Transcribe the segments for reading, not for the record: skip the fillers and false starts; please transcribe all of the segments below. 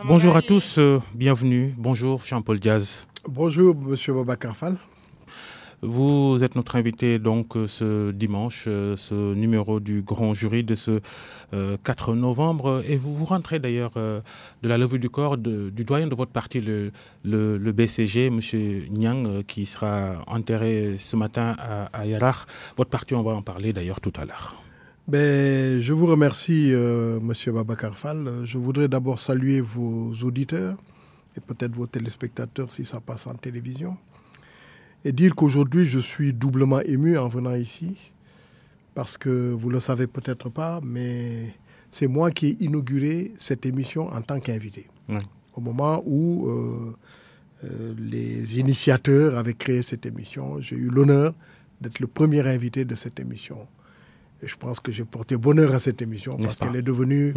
Bonjour à tous, bienvenue. Bonjour Jean-Paul Diaz. Bonjour Monsieur Boubacar Fall. Vous êtes notre invité donc ce dimanche, ce numéro du grand jury de ce 4 novembre. Et vous rentrez d'ailleurs de la levée du corps du doyen de votre parti, le BCG, M. Niang, qui sera enterré ce matin à Yarar. Votre parti, on va en parler d'ailleurs tout à l'heure. Je vous remercie, Monsieur Boubacar Fall. Je voudrais d'abord saluer vos auditeurs et peut-être vos téléspectateurs si ça passe en télévision. Et dire qu'aujourd'hui, je suis doublement ému en venant ici, parce que vous ne le savez peut-être pas, mais c'est moi qui ai inauguré cette émission en tant qu'invité. Oui. Au moment où les initiateurs avaient créé cette émission, j'ai eu l'honneur d'être le premier invité de cette émission. Et je pense que j'ai porté bonheur à cette émission, parce qu'elle est devenue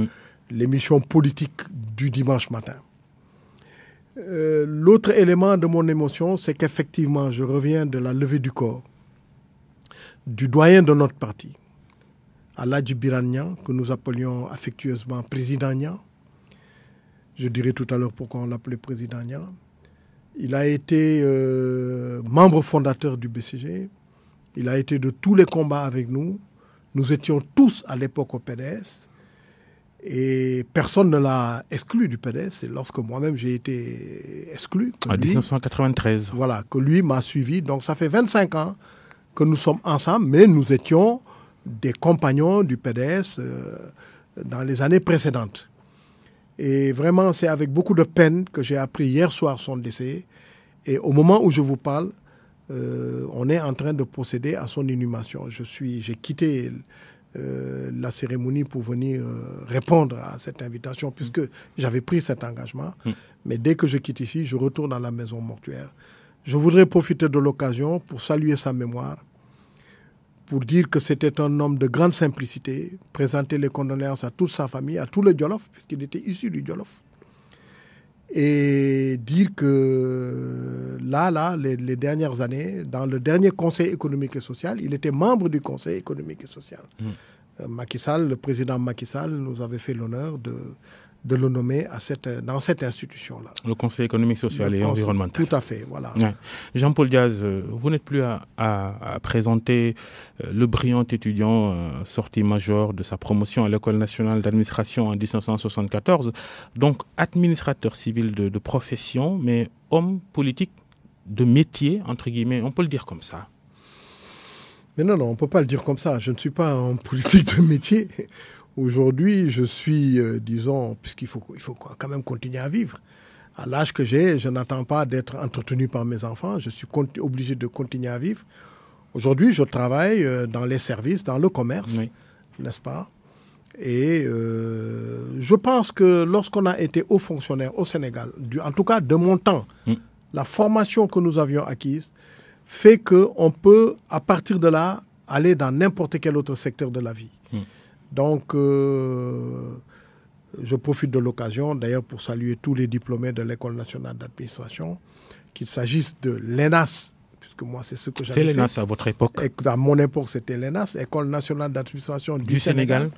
l'émission politique du dimanche matin. L'autre élément de mon émotion, c'est qu'effectivement, je reviens de la levée du corps du doyen de notre parti, Aladji Birane Niang, que nous appelions affectueusement Président Niang. Je dirai tout à l'heure pourquoi on l'appelait Président Niang. Il a été membre fondateur du BCG. Il a été de tous les combats avec nous. Nous étions tous à l'époque au PDS. Et personne ne l'a exclu du PDS. C'est lorsque moi-même j'ai été exclu. En 1993. Voilà, que lui m'a suivi. Donc ça fait 25 ans que nous sommes ensemble, mais nous étions des compagnons du PDS dans les années précédentes. Et vraiment, c'est avec beaucoup de peine que j'ai appris hier soir son décès. Et au moment où je vous parle, on est en train de procéder à son inhumation. J'ai quitté la cérémonie pour venir répondre à cette invitation, puisque j'avais pris cet engagement. Mais dès que je quitte ici, je retourne à la maison mortuaire. Je voudrais profiter de l'occasion pour saluer sa mémoire, pour dire que c'était un homme de grande simplicité, présenter les condoléances à toute sa famille, à tout le Djolof, puisqu'il était issu du Djolof. Et dire que les dernières années, dans le dernier Conseil économique et social, il était membre du Conseil économique et social. Macky Sall, le président Macky Sall, nous avait fait l'honneur de le nommer dans cette institution-là. Le Conseil économique, social et environnemental. Tout à fait, voilà. Ouais. Jean-Paul Diaz, vous n'êtes plus à présenter le brillant étudiant sorti major de sa promotion à l'École nationale d'administration en 1974, donc administrateur civil de profession, mais homme politique de métier, entre guillemets, on peut le dire comme ça. Mais non, on ne peut pas le dire comme ça. Je ne suis pas un politique de métier. Aujourd'hui, je suis, disons, puisqu'il faut quand même continuer à vivre. À l'âge que j'ai, je n'attends pas d'être entretenu par mes enfants. Je suis obligé de continuer à vivre. Aujourd'hui, je travaille dans les services, dans le commerce, n'est-ce pas? Et je pense que lorsqu'on a été haut fonctionnaire au Sénégal, en tout cas de mon temps, la formation que nous avions acquise fait qu'on peut, à partir de là, aller dans n'importe quel autre secteur de la vie. Donc, je profite de l'occasion, d'ailleurs, pour saluer tous les diplômés de l'École nationale d'administration, qu'il s'agisse de l'ENAS, puisque moi, c'est ce que j'avais fait. C'est l'ENAS à votre époque? À mon époque, c'était l'ENAS, École nationale d'administration du Sénégal.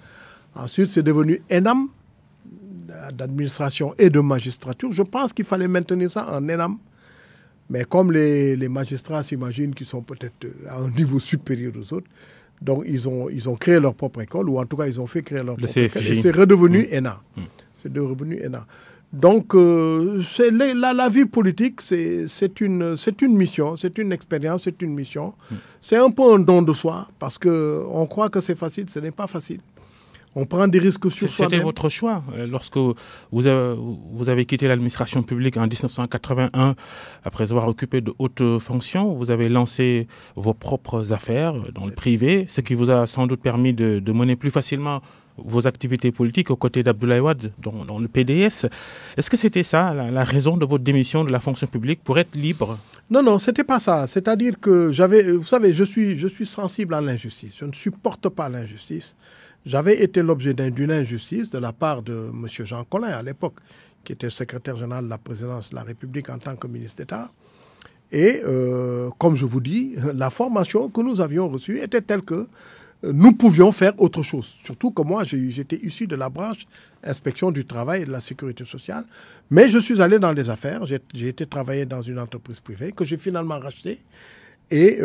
Ensuite, c'est devenu ENAM, d'administration et de magistrature. Je pense qu'il fallait maintenir ça en ENAM. Mais comme les magistrats s'imaginent qu'ils sont peut-être à un niveau supérieur aux autres, donc ils ont créé leur propre école, ou en tout cas ils ont fait créer leur propre école. Et c'est redevenu ENA. C'est devenu ENA. Donc la vie politique, c'est une mission, c'est une expérience, c'est une mission. C'est un peu un don de soi, parce qu'on croit que c'est facile, ce n'est pas facile. On prend des risques sur soi-même. C'était votre choix. Lorsque vous avez quitté l'administration publique en 1981, après avoir occupé de hautes fonctions, vous avez lancé vos propres affaires dans le privé, ce qui vous a sans doute permis de mener plus facilement vos activités politiques aux côtés d'Abdoulaye Wade dans le PDS. Est-ce que c'était ça, la raison de votre démission de la fonction publique, pour être libre? Non, c'était pas ça. C'est-à-dire que vous savez, je suis sensible à l'injustice. Je ne supporte pas l'injustice. J'avais été l'objet d'une injustice de la part de M. Jean Collin, à l'époque, qui était secrétaire général de la présidence de la République en tant que ministre d'État. Et comme je vous dis, la formation que nous avions reçue était telle que nous pouvions faire autre chose. Surtout que moi, j'étais issu de la branche inspection du travail et de la sécurité sociale. Mais je suis allé dans les affaires. J'ai été travailler dans une entreprise privée que j'ai finalement rachetée. Et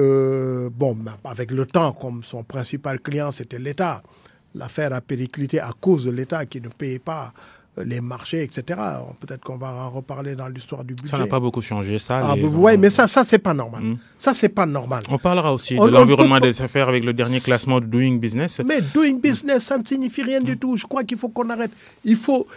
avec le temps, comme son principal client, c'était l'État, l'affaire a périclité à cause de l'État qui ne payait pas les marchés, etc. Peut-être qu'on va en reparler dans l'histoire du budget. Ça n'a pas beaucoup changé, ça. Oui, mais ça c'est pas normal. Ça, c'est pas normal. On parlera aussi de l'environnement des affaires avec le dernier classement de Doing Business. Mais Doing Business, ça ne signifie rien du tout. Je crois qu'il faut qu'on arrête. Il faut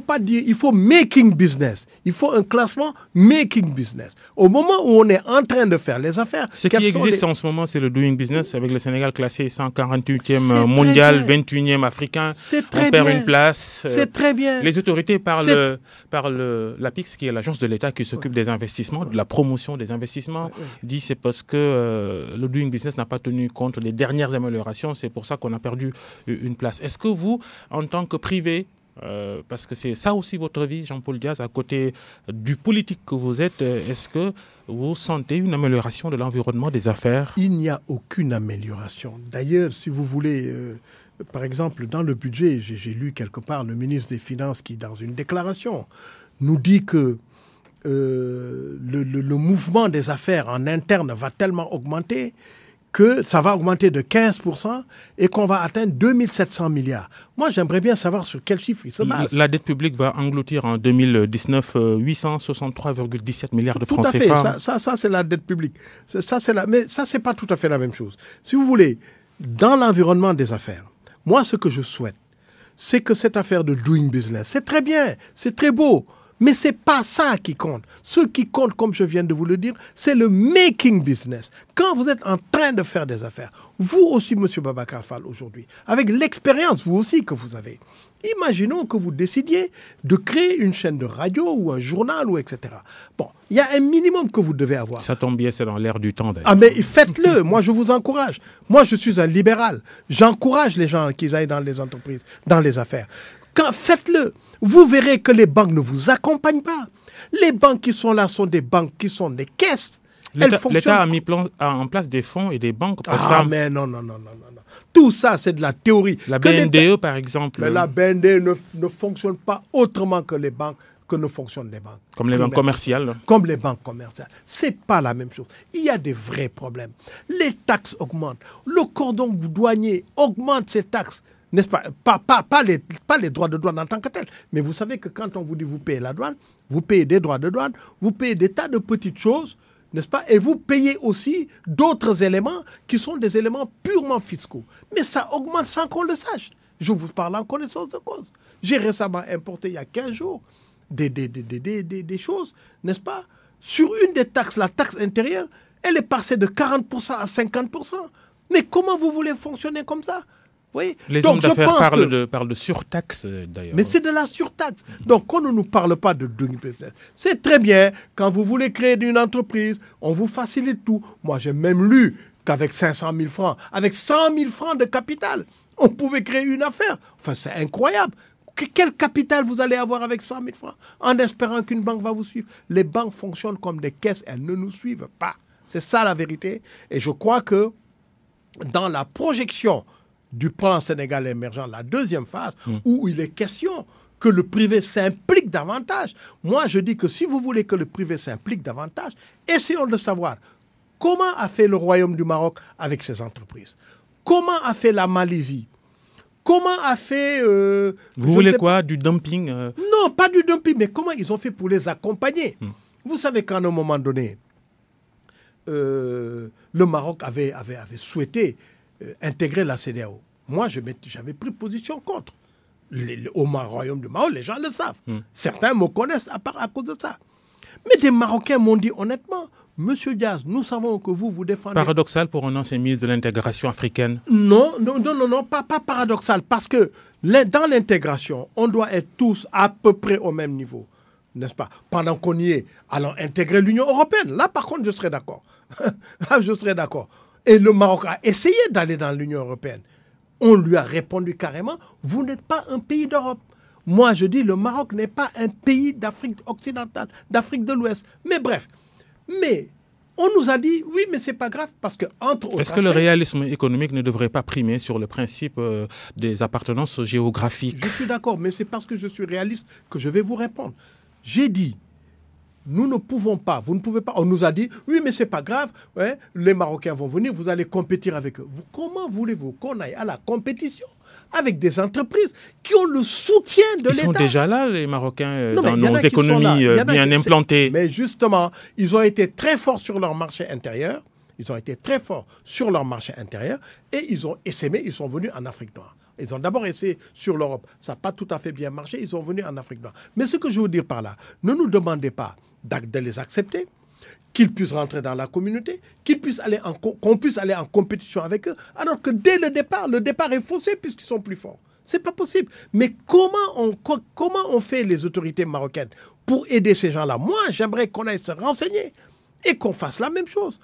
pas dire, il faut Making Business. Il faut un classement Making Business. Au moment où on est en train de faire les affaires... Ce qui existe en ce moment, c'est le Doing Business, avec le Sénégal classé 148e mondial, 21e africain. C'est très bien. On perd une place. C'est très bien. Les autorités par l'APIX, qui est l'agence de l'État qui s'occupe des investissements, de la promotion des investissements, dit c'est parce que le Doing Business n'a pas tenu compte des dernières améliorations, c'est pour ça qu'on a perdu une place. Est-ce que vous, en tant que privé, parce que c'est ça aussi votre vie, Jean-Paul Diaz, à côté du politique que vous êtes, est-ce que vous sentez une amélioration de l'environnement des affaires? Il n'y a aucune amélioration. D'ailleurs, si vous voulez... par exemple, dans le budget, j'ai lu quelque part le ministre des Finances qui, dans une déclaration, nous dit que le mouvement des affaires en interne va tellement augmenter que ça va augmenter de 15% et qu'on va atteindre 2700 milliards. Moi, j'aimerais bien savoir sur quel chiffre il se base. La dette publique va engloutir en 2019 863,17 milliards de francs CFA. Tout à fait, ça c'est la dette publique. Mais ça, c'est pas tout à fait la même chose. Si vous voulez, dans l'environnement des affaires, moi, ce que je souhaite, c'est que cette affaire de Doing Business, c'est très bien, c'est très beau, mais ce n'est pas ça qui compte. Ce qui compte, comme je viens de vous le dire, c'est le Making Business. Quand vous êtes en train de faire des affaires, vous aussi, M. Babacar Fall, aujourd'hui, avec l'expérience, vous aussi, que vous avez, imaginons que vous décidiez de créer une chaîne de radio ou un journal, ou etc. Bon, il y a un minimum que vous devez avoir. Ça tombe bien, c'est dans l'air du temps, d'ailleurs. Ah, mais faites-le. Moi, je vous encourage. Moi, je suis un libéral. J'encourage les gens qui aillent dans les entreprises, dans les affaires. Faites-le. Vous verrez que les banques ne vous accompagnent pas. Les banques qui sont là sont des banques qui sont des caisses. L'État a mis en place des fonds et des banques pour ça. Mais non. Tout ça, c'est de la théorie. La BNDE, par exemple. Mais la BNDE ne fonctionne pas autrement que les banques, que ne fonctionnent les banques. Comme les banques commerciales. Comme les banques commerciales. C'est pas la même chose. Il y a des vrais problèmes. Les taxes augmentent. Le cordon douanier augmente ses taxes. N'est-ce pas? Pas les droits de douane en tant que tels. Mais vous savez que quand on vous dit vous payez la douane, vous payez des droits de douane, vous payez des tas de petites choses, n'est-ce pas? Et vous payez aussi d'autres éléments qui sont des éléments purement fiscaux. Mais ça augmente sans qu'on le sache. Je vous parle en connaissance de cause. J'ai récemment importé il y a 15 jours des choses, n'est-ce pas? Sur une des taxes, la taxe intérieure, elle est passée de 40% à 50%. Mais comment vous voulez fonctionner comme ça? Oui. Les hommes d'affaires parlent de surtaxe, d'ailleurs. Mais c'est de la surtaxe. Donc, qu'on ne nous parle pas de doing business. C'est très bien. Quand vous voulez créer une entreprise, on vous facilite tout. Moi, j'ai même lu qu'avec 500 000 francs, avec 100 000 francs de capital, on pouvait créer une affaire. Enfin, c'est incroyable. Quel capital vous allez avoir avec 100 000 francs en espérant qu'une banque va vous suivre? Les banques fonctionnent comme des caisses. Elles ne nous suivent pas. C'est ça la vérité. Et je crois que dans la projection du plan Sénégal émergent, la deuxième phase, où il est question que le privé s'implique davantage. Moi, je dis que si vous voulez que le privé s'implique davantage, essayons de savoir comment a fait le Royaume du Maroc avec ses entreprises. Comment a fait la Malaisie? Comment a fait... vous voulez quoi? Du dumping Non, pas du dumping, mais comment ils ont fait pour les accompagner? Vous savez qu'à un moment donné, le Maroc avait souhaité intégrer la CEDEAO. Moi, j'avais pris position contre. Au Royaume du Maroc, les gens le savent. Certains me connaissent à cause de ça. Mais des Marocains m'ont dit honnêtement, Monsieur Diaz, nous savons que vous défendez... Paradoxal pour un ancien ministre de l'intégration africaine. Non, pas paradoxal. Parce que dans l'intégration, on doit être tous à peu près au même niveau. N'est-ce pas? Pendant qu'on y est, allons intégrer l'Union européenne. Là, par contre, je serais d'accord. Là, je serais d'accord. Et le Maroc a essayé d'aller dans l'Union européenne. On lui a répondu carrément, vous n'êtes pas un pays d'Europe. Moi, je dis, le Maroc n'est pas un pays d'Afrique occidentale, d'Afrique de l'Ouest. Mais bref, mais On nous a dit, oui, mais c'est pas grave, parce que entre autres Est-ce que le réalisme économique ne devrait pas primer sur le principe des appartenances géographiques? Je suis d'accord, mais c'est parce que je suis réaliste que je vais vous répondre. J'ai dit, nous ne pouvons pas, vous ne pouvez pas. On nous a dit, oui, mais c'est pas grave, ouais, les Marocains vont venir, vous allez compétir avec eux. Comment voulez-vous qu'on aille à la compétition avec des entreprises qui ont le soutien de l'État? Ils sont déjà là, les Marocains, dans nos économies bien implantées. Mais justement, ils ont été très forts sur leur marché intérieur. Ils ont été très forts sur leur marché intérieur et ils ont essaimé, ils sont venus en Afrique noire. Ils ont d'abord essayé sur l'Europe. Ça n'a pas tout à fait bien marché, ils sont venus en Afrique noire. Mais ce que je veux dire par là, ne nous demandez pas de les accepter, qu'ils puissent rentrer dans la communauté, qu'on puisse aller en compétition avec eux, alors que dès le départ est faussé puisqu'ils sont plus forts. C'est pas possible. Mais comment on fait les autorités marocaines pour aider ces gens-là? Moi, j'aimerais qu'on aille se renseigner et qu'on fasse la même chose.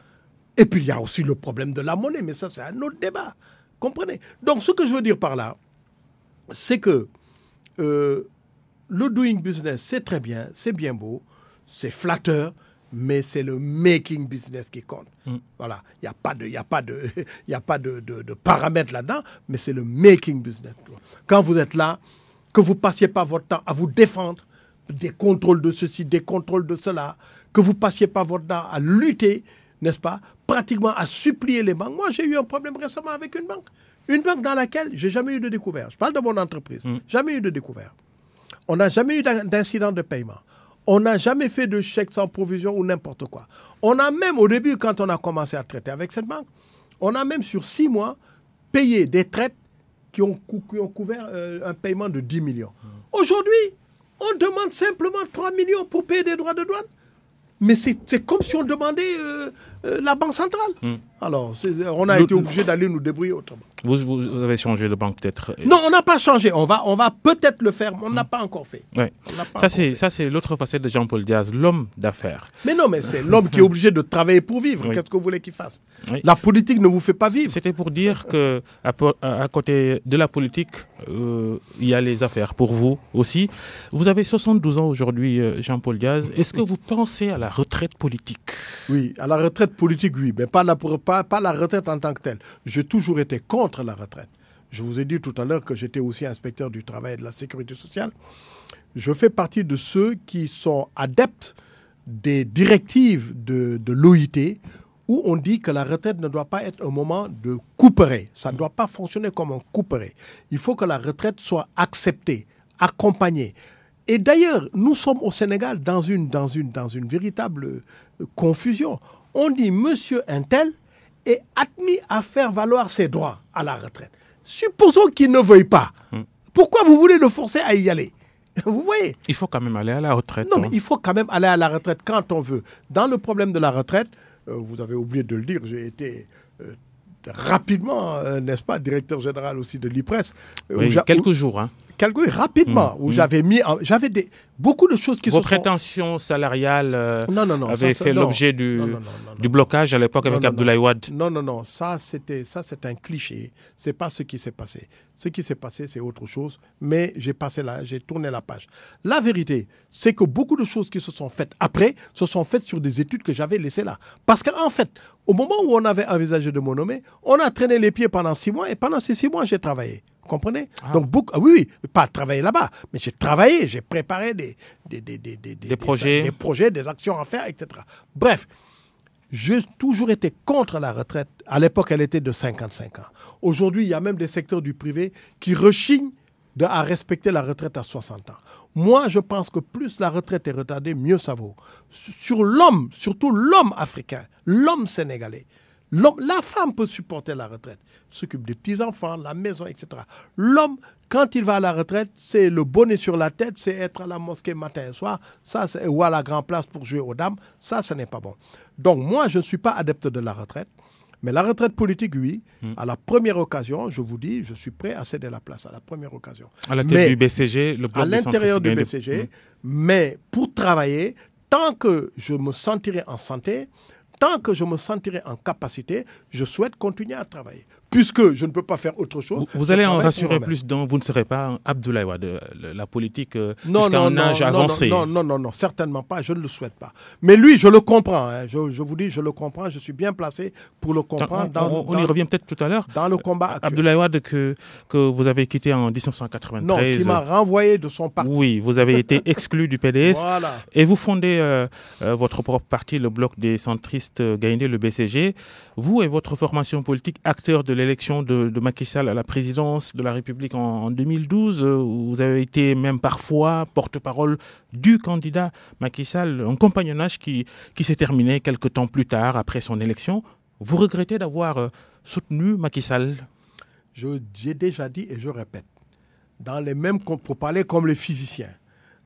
Et puis, il y a aussi le problème de la monnaie, mais ça, c'est un autre débat. Comprenez? Donc, ce que je veux dire par là, c'est que le doing business, c'est très bien, c'est bien beau, c'est flatteur, mais c'est le making business qui compte. Voilà. Il n'y a pas de paramètres là-dedans, mais c'est le making business. Quand vous êtes là, que vous ne passiez pas votre temps à vous défendre des contrôles de ceci, des contrôles de cela, que vous ne passiez pas votre temps à lutter, n'est-ce pas, pratiquement à supplier les banques. Moi, j'ai eu un problème récemment avec une banque dans laquelle je n'ai jamais eu de découvert. Je parle de mon entreprise. Jamais eu de découvert. On n'a jamais eu d'incident de paiement. On n'a jamais fait de chèque sans provision ou n'importe quoi. On a même, au début, quand on a commencé à traiter avec cette banque, on a même sur 6 mois payé des traites qui ont couvert un paiement de 10 millions. Aujourd'hui, on demande simplement 3 millions pour payer des droits de douane. Mais c'est comme si on demandait la Banque centrale. Alors, on a été obligé d'aller nous débrouiller autrement. Vous avez changé de banque peut-être? Non, on n'a pas changé. On va peut-être le faire, mais on n'a pas encore fait. Ouais. Ça, c'est l'autre facette de Jean-Paul Diaz, l'homme d'affaires. Mais non, mais c'est l'homme qui est obligé de travailler pour vivre. Oui. Qu'est-ce que vous voulez qu'il fasse? Oui. La politique ne vous fait pas vivre. C'était pour dire qu'à côté de la politique, il y a les affaires pour vous aussi. Vous avez 72 ans aujourd'hui, Jean-Paul Diaz. Est-ce que vous pensez à la retraite politique? Oui, à la retraite politique, oui, mais pas la retraite en tant que telle. J'ai toujours été contre la retraite. Je vous ai dit tout à l'heure que j'étais aussi inspecteur du travail et de la sécurité sociale. Je fais partie de ceux qui sont adeptes des directives de l'OIT où on dit que la retraite ne doit pas être un moment de couperet. Ça ne doit pas fonctionner comme un couperet. Il faut que la retraite soit acceptée, accompagnée. Et d'ailleurs, nous sommes au Sénégal dans une véritable confusion. On dit monsieur Untel est admis à faire valoir ses droits à la retraite. Supposons qu'il ne veuille pas. Pourquoi vous voulez le forcer à y aller? Vous voyez? Il faut quand même aller à la retraite. Non, mais il faut quand même aller à la retraite quand on veut. Dans le problème de la retraite, vous avez oublié de le dire, j'ai été rapidement, n'est-ce pas, directeur général aussi de l'IPRES. Oui, quelques jours, hein. Rapidement, où j'avais beaucoup de choses qui Vos prétentions salariales avaient fait l'objet du blocage à l'époque avec Abdoulaye Wade. Non, ça c'est un cliché. C'est pas ce qui s'est passé. Ce qui s'est passé, c'est autre chose. Mais j'ai tourné la page. La vérité, c'est que beaucoup de choses qui se sont faites après se sont faites sur des études que j'avais laissées là. Parce qu'en fait, au moment où on avait envisagé de me nommer, on a traîné les pieds pendant 6 mois et pendant ces 6 mois, j'ai travaillé. Vous comprenez? Donc, oui, pas travailler là-bas, mais j'ai travaillé, j'ai préparé des projets, des actions à faire, etc. Bref, j'ai toujours été contre la retraite. À l'époque, elle était de 55 ans. Aujourd'hui, il y a même des secteurs du privé qui rechignent à respecter la retraite à 60 ans. Moi, je pense que plus la retraite est retardée, mieux ça vaut. Sur l'homme, surtout l'homme africain, l'homme sénégalais, la femme peut supporter la retraite, s'occupe des petits-enfants, la maison, etc. L'homme, quand il va à la retraite, c'est le bonnet sur la tête, c'est être à la mosquée matin et soir, ou à la grande place pour jouer aux dames. Ça, ce n'est pas bon. Donc moi, je ne suis pas adepte de la retraite. Mais la retraite politique, oui, à la première occasion, je vous dis, je suis prêt à céder la place à la première occasion. À la tête du BCG, le bloc à l'intérieur du BCG, mais pour travailler, tant que je me sentirai en santé, tant que je me sentirai en capacité, je souhaite continuer à travailler. puisque je ne peux pas faire autre chose. Vous allez en rassurer plus d'un, vous ne serez pas Abdoulaye Wade, la politique jusqu'à un âge avancé. Non, certainement pas, je ne le souhaite pas. Mais lui, je le comprends, hein, je vous dis, je le comprends, je suis bien placé pour le comprendre. On y revient peut-être tout à l'heure. Dans le combat actuel. Abdoulaye Wade que vous avez quitté en 1993. Non, qui m'a renvoyé de son parti. Oui, vous avez été exclu du PDS. Voilà. Et vous fondez votre propre parti, le Bloc des centristes Gaïndé, le BCG. Vous et votre formation politique, acteurs de l'élection de Macky Sall à la présidence de la République en 2012. Vous avez été même parfois porte-parole du candidat Macky Sall, un compagnonnage qui s'est terminé quelques temps plus tard, après son élection. Vous regrettez d'avoir soutenu Macky Sall? J'ai déjà dit et je répète, pour parler comme les physiciens,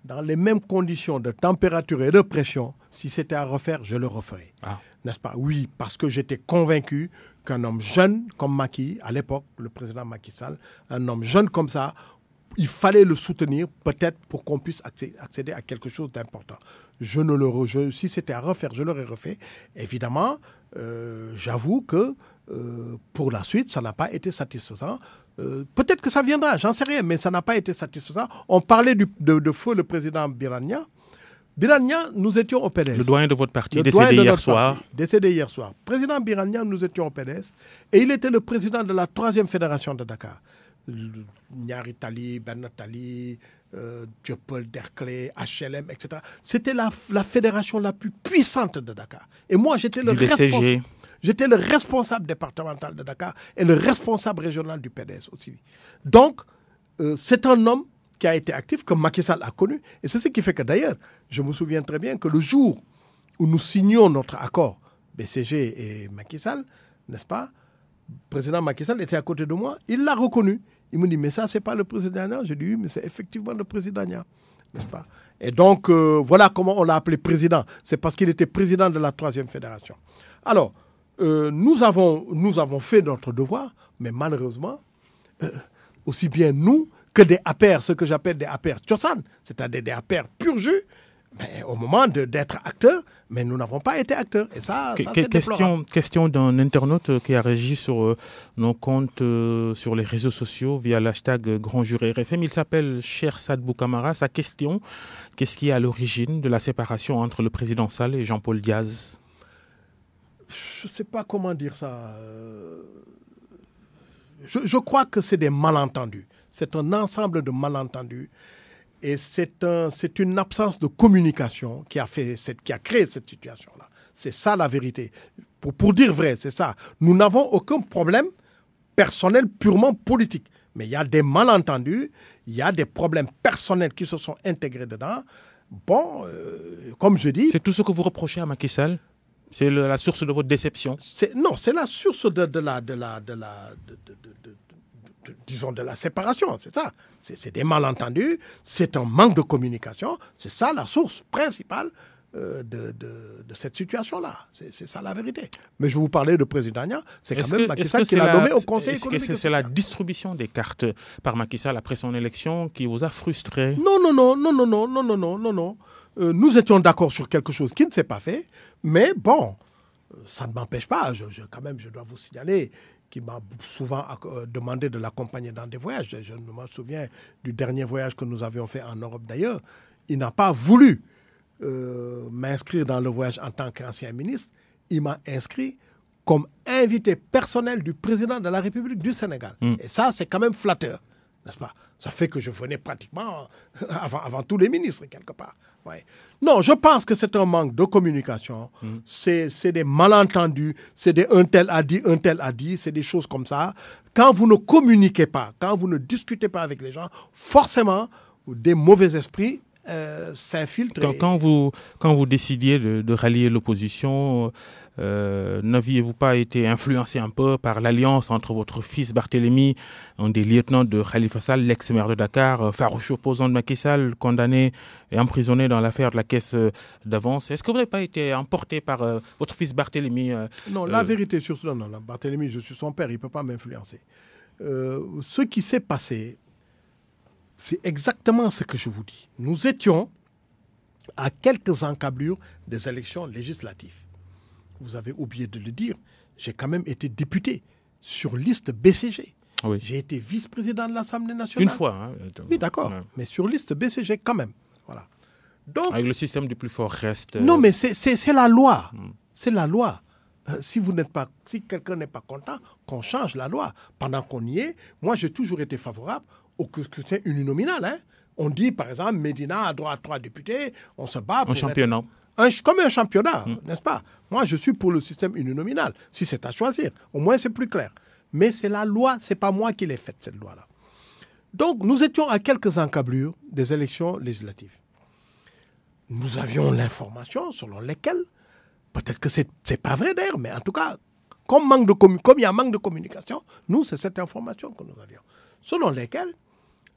dans les mêmes conditions de température et de pression, si c'était à refaire, je le referais. Ah. N'est-ce pas? Oui, parce que j'étais convaincu qu'un homme jeune comme Macky, à l'époque, le président Macky Sall, un homme jeune comme ça, il fallait le soutenir peut-être pour qu'on puisse accéder à quelque chose d'important. Si c'était à refaire, je l'aurais refait. Évidemment, j'avoue que pour la suite, ça n'a pas été satisfaisant. Peut-être que ça viendra, j'en sais rien, mais ça n'a pas été satisfaisant. On parlait de feu le président Birania. Birania, nous étions au PDS. Le doyen de votre parti, décédé hier soir. Décédé hier soir. Président Birania, nous étions au PDS. Et il était le président de la 3e fédération de Dakar. Nyari Tali, Bernard Tali, Diopol, Derklé, HLM, etc. C'était la fédération la plus puissante de Dakar. Et moi, j'étais le responsable départemental de Dakar et le responsable régional du PDS aussi. Donc, c'est un homme qui a été actif, que Macky Sall a connu. Et c'est ce qui fait que d'ailleurs, je me souviens très bien que le jour où nous signions notre accord, BCG et Macky Sall, n'est-ce pas, le président Macky Sall était à côté de moi, il l'a reconnu. Il me dit, mais ça, c'est pas le président Nia. J'ai dit, oui, mais c'est effectivement le président Nia, n'est-ce pas? Et donc, voilà comment on l'a appelé président. C'est parce qu'il était président de la 3e fédération. Alors, nous avons fait notre devoir, mais malheureusement, aussi bien nous que des APR, ce que j'appelle des APR Tchosan, c'est-à-dire des APR pur jus, mais au moment d'être acteurs, mais nous n'avons pas été acteurs. Et ça c'est déplorable. Question d'un internaute qui a réagi sur nos comptes sur les réseaux sociaux via l'hashtag Grand Juré RFM. Il s'appelle Cher Sadbou Kamara. Sa question, qu'est-ce qui est à l'origine de la séparation entre le président Sall et Jean-Paul Diaz? Je ne sais pas comment dire ça. Je crois que c'est des malentendus. C'est un ensemble de malentendus. Et c'est une absence de communication qui a créé cette situation-là. C'est ça la vérité. Pour dire vrai, c'est ça. Nous n'avons aucun problème personnel purement politique. Mais il y a des malentendus, il y a des problèmes personnels qui se sont intégrés dedans. Bon, comme je dis... C'est tout ce que vous reprochez à Macky Sall? C'est la source de votre déception? Non, c'est la source disons de la séparation, c'est ça. C'est des malentendus, c'est un manque de communication, c'est ça la source principale de cette situation-là. C'est ça la vérité. Mais je vous parlais de président Nia, c'est quand même Macky Sall qui l'a nommé au Conseil économique. Est-ce que c'est la distribution des cartes par Macky Sall après son élection qui vous a frustré? Non. Nous étions d'accord sur quelque chose qui ne s'est pas fait, mais bon, ça ne m'empêche pas, quand même, je dois vous signaler qui m'a souvent demandé de l'accompagner dans des voyages. Je me souviens du dernier voyage que nous avions fait en Europe d'ailleurs. Il n'a pas voulu m'inscrire dans le voyage en tant qu'ancien ministre. Il m'a inscrit comme invité personnel du président de la République du Sénégal. Et ça, c'est quand même flatteur, n'est-ce pas? Ça fait que je venais pratiquement avant tous les ministres, quelque part. Ouais. Non, je pense que c'est un manque de communication. C'est des malentendus, c'est des un tel a dit, c'est des choses comme ça. Quand vous ne communiquez pas, quand vous ne discutez pas avec les gens, forcément, des mauvais esprits s'infiltrent. Quand vous décidiez de rallier l'opposition, n'aviez-vous pas été influencé un peu par l'alliance entre votre fils Barthélémy, un des lieutenants de Khalifa Sall, l'ex-maire de Dakar, farouche opposant de Macky Sall, condamné et emprisonné dans l'affaire de la caisse d'avance? Est-ce que vous n'avez pas été emporté par votre fils Barthélémy? Non, la vérité sur cela, non. Barthélémy, je suis son père, il ne peut pas m'influencer. Ce qui s'est passé, c'est exactement ce que je vous dis. Nous étions à quelques encablures des élections législatives. Vous avez oublié de le dire, j'ai quand même été député sur liste BCG. Oui. J'ai été vice-président de l'Assemblée nationale. Une fois. Hein. Oui, d'accord. Ouais. Mais sur liste BCG quand même. Voilà. Donc, avec le système du plus fort reste... Non, mais c'est la loi. C'est la loi. Si quelqu'un n'est pas content, qu'on change la loi. Pendant qu'on y est, moi, j'ai toujours été favorable au scrutin uninominal. Hein. On dit, par exemple, Médina a droit à 3 députés, on se bat pour... Un championnat. Comme un championnat, n'est-ce pas? Moi, je suis pour le système uninominal, si c'est à choisir. Au moins, c'est plus clair. Mais c'est la loi, c'est pas moi qui l'ai faite, cette loi-là. Donc, nous étions à quelques encablures des élections législatives. Nous avions l'information selon lesquelles, peut-être que c'est pas vrai d'ailleurs, mais en tout cas, comme il y a manque de communication, nous, c'est cette information que nous avions. Selon lesquelles,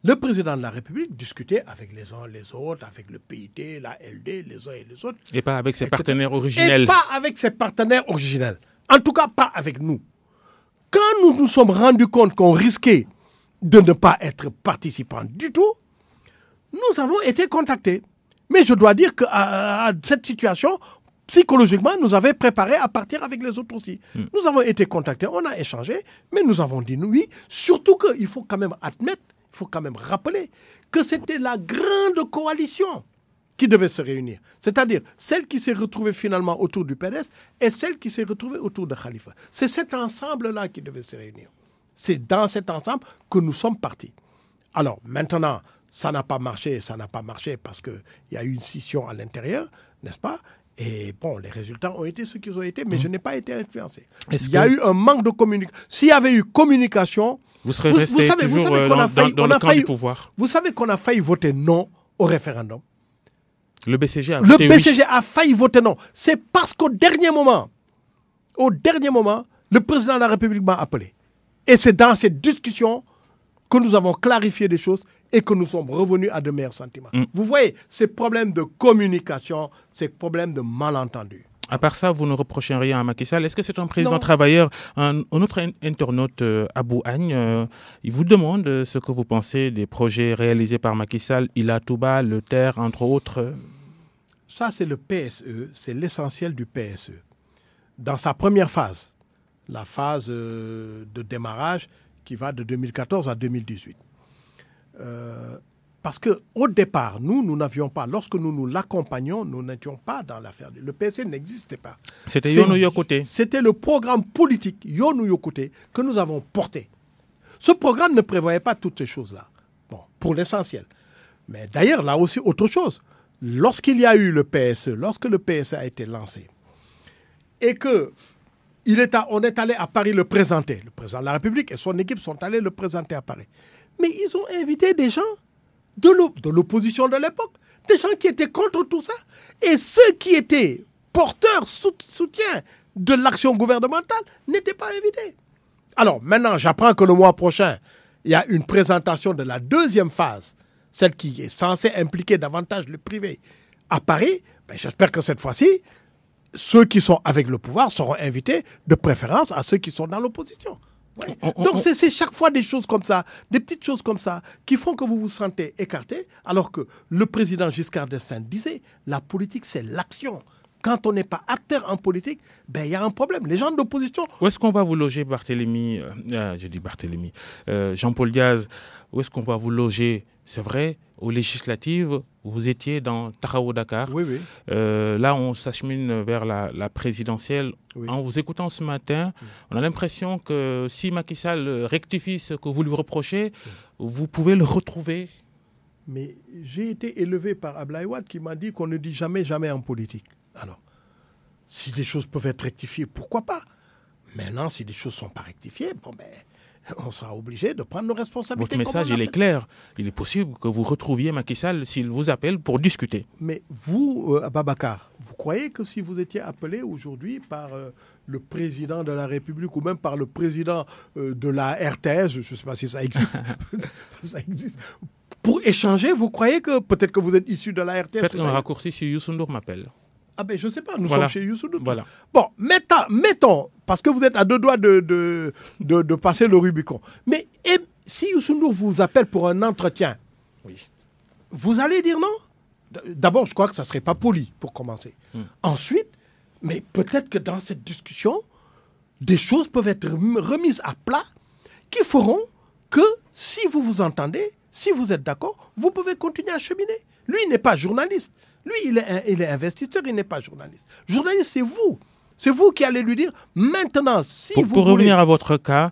le président de la République discutait avec les uns les autres, avec le PIT, la LD, les uns et les autres. Et pas avec ses etc. partenaires originels. Et pas avec ses partenaires originels. En tout cas, pas avec nous. Quand nous nous sommes rendus compte qu'on risquait de ne pas être participants du tout, nous avons été contactés. Mais je dois dire qu'à cette situation, psychologiquement, nous avait préparé à partir avec les autres aussi. Nous avons été contactés, on a échangé, mais nous avons dit oui. Surtout qu'il faut quand même admettre, il faut quand même rappeler que c'était la grande coalition qui devait se réunir. C'est-à-dire celle qui s'est retrouvée finalement autour du PDS et celle qui s'est retrouvée autour de Khalifa. C'est cet ensemble-là qui devait se réunir. C'est dans cet ensemble que nous sommes partis. Alors maintenant, ça n'a pas marché parce qu'il y a eu une scission à l'intérieur, n'est-ce pas? Et bon, les résultats ont été ce qu'ils ont été, mais je n'ai pas été influencé. Il y a eu un manque de communication. S'il y avait eu communication... Vous serez resté toujours dans le camp du pouvoir. Vous savez qu'on a failli voter non au référendum. Le BCG a voté BCG a failli voter non. C'est parce qu'au dernier moment, le président de la République m'a appelé. Et c'est dans cette discussion que nous avons clarifié des choses et que nous sommes revenus à de meilleurs sentiments. Vous voyez, ces problèmes de communication, ces problèmes de malentendu. À part ça, vous ne reprochez rien à Macky Sall. Est-ce que c'est un président travailleur? Un autre internaute, Abou Agne, il vous demande ce que vous pensez des projets réalisés par Macky Sall, Ila Touba, Le Terre, entre autres. Ça, c'est le PSE, c'est l'essentiel du PSE. Dans sa première phase, la phase de démarrage qui va de 2014 à 2018. Parce qu'au départ, nous n'avions pas, lorsque nous l'accompagnions, nous n'étions pas dans l'affaire. Le PSE n'existait pas. C'était Yonou Yokote. C'était le programme politique Yonou Yokote que nous avons porté. Ce programme ne prévoyait pas toutes ces choses-là. Bon, pour l'essentiel. Mais d'ailleurs, là aussi, autre chose. Lorsqu'il y a eu le PSE, lorsque le PSE a été lancé, et qu'on est allé à Paris le présenter, le président de la République et son équipe sont allés le présenter à Paris. Mais ils ont invité des gens de l'opposition de l'époque, des gens qui étaient contre tout ça. Et ceux qui étaient porteurs, soutien de l'action gouvernementale n'étaient pas invités. Alors maintenant, j'apprends que le mois prochain, il y a une présentation de la deuxième phase, celle qui est censée impliquer davantage le privé, à Paris. Ben, j'espère que cette fois-ci, ceux qui sont avec le pouvoir seront invités de préférence à ceux qui sont dans l'opposition. Ouais. Donc c'est chaque fois des choses comme ça, des petites choses comme ça, qui font que vous vous sentez écarté, alors que le président Giscard d'Estaing disait, la politique c'est l'action. Quand on n'est pas acteur en politique, ben il y a un problème. Les gens de l'opposition... Où est-ce qu'on va vous loger, Barthélémy Jean-Paul Diaz, où est-ce qu'on va vous loger? C'est vrai, aux législatives, vous étiez dans Taxawu Dakar. Oui, oui. Là, on s'achemine vers la présidentielle. Oui. En vous écoutant ce matin, on a l'impression que si Macky Sall rectifie ce que vous lui reprochez, vous pouvez le retrouver. Mais j'ai été élevé par Abdoulaye Wade qui m'a dit qu'on ne dit jamais, jamais en politique. Alors, si des choses peuvent être rectifiées, pourquoi pas? Maintenant, si des choses ne sont pas rectifiées, bon ben... on sera obligé de prendre nos responsabilités. Votre message, il est clair. Il est possible que vous retrouviez Macky Sall s'il vous appelle pour discuter. Mais vous, Babacar, vous croyez que si vous étiez appelé aujourd'hui par le président de la République ou même par le président de la RTS, je ne sais pas si ça existe, ça existe, pour échanger, vous croyez que peut-être que vous êtes issu de la RTS? Faites un raccourci si Youssou Ndour m'appelle. Ah ben je ne sais pas, nous sommes chez Youssou Ndour. Voilà. Bon, mettons, parce que vous êtes à deux doigts de passer le Rubicon. Mais si Youssou Ndour vous appelle pour un entretien, vous allez dire non? D'abord, je crois que ça ne serait pas poli, pour commencer. Ensuite, mais peut-être que dans cette discussion, des choses peuvent être remises à plat qui feront que si vous vous entendez, si vous êtes d'accord, vous pouvez continuer à cheminer. Lui, il n'est pas journaliste. Lui, il est investisseur, il n'est pas journaliste. Journaliste, c'est vous. C'est vous qui allez lui dire, maintenant, si vous Pour voulez... revenir à votre cas,